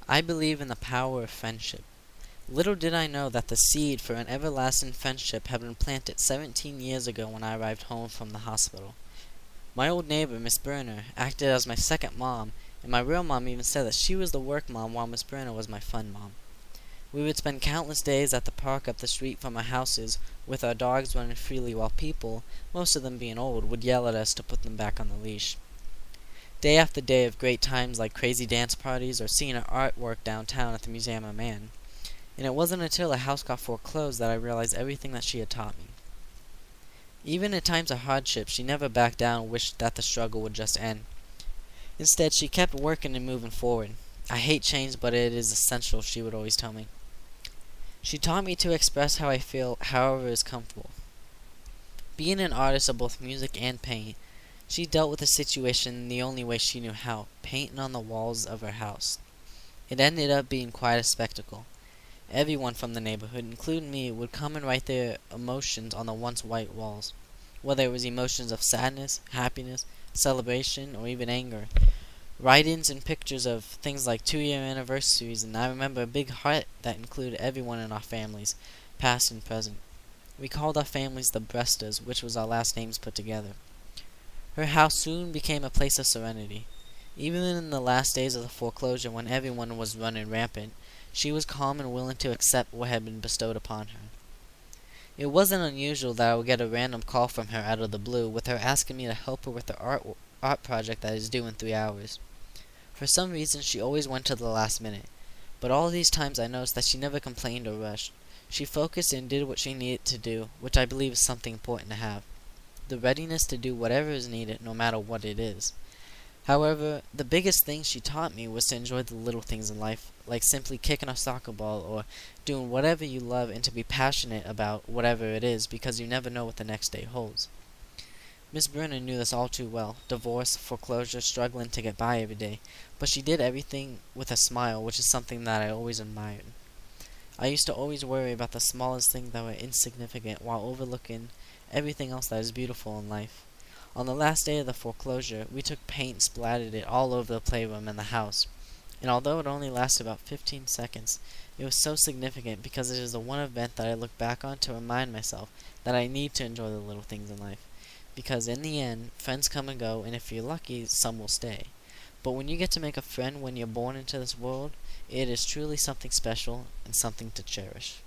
I believe in the power of friendship. Little did I know that the seed for an everlasting friendship had been planted 17 years ago when I arrived home from the hospital. My old neighbor, Miss Burner, acted as my second mom, and my real mom even said that she was the work mom while Miss Burner was my fun mom. We would spend countless days at the park up the street from our houses, with our dogs running freely while people, most of them being old, would yell at us to put them back on the leash. Day after day of great times like crazy dance parties or seeing her artwork downtown at the Museum of Man. And it wasn't until the house got foreclosed that I realized everything that she had taught me. Even in times of hardship, she never backed down and wished that the struggle would just end. Instead, she kept working and moving forward. I hate change, but it is essential, she would always tell me. She taught me to express how I feel however is comfortable. Being an artist of both music and paint, she dealt with the situation in the only way she knew how, painting on the walls of her house. It ended up being quite a spectacle. Everyone from the neighborhood, including me, would come and write their emotions on the once white walls, whether it was emotions of sadness, happiness, celebration, or even anger. Write-ins and pictures of things like 2-year anniversaries, and I remember a big heart that included everyone in our families, past and present. We called our families the Brestas, which was our last names put together. Her house soon became a place of serenity. Even in the last days of the foreclosure, when everyone was running rampant, she was calm and willing to accept what had been bestowed upon her. It wasn't unusual that I would get a random call from her out of the blue, with her asking me to help her with the art project that is due in 3 hours. For some reason, she always went to the last minute, but all these times I noticed that she never complained or rushed. She focused and did what she needed to do, which I believe is something important to have. The readiness to do whatever is needed, no matter what it is. However, the biggest thing she taught me was to enjoy the little things in life, like simply kicking a soccer ball or doing whatever you love, and to be passionate about whatever it is, because you never know what the next day holds. Miss Burner knew this all too well, divorce, foreclosure, struggling to get by every day, but she did everything with a smile, which is something that I always admired. I used to always worry about the smallest things that were insignificant while overlooking everything else that is beautiful in life. On the last day of the foreclosure, we took paint and splattered it all over the playroom and the house. And although it only lasted about 15 seconds, it was so significant because it is the one event that I look back on to remind myself that I need to enjoy the little things in life. Because in the end, friends come and go, and if you're lucky, some will stay. But when you get to make a friend when you're born into this world, it is truly something special and something to cherish.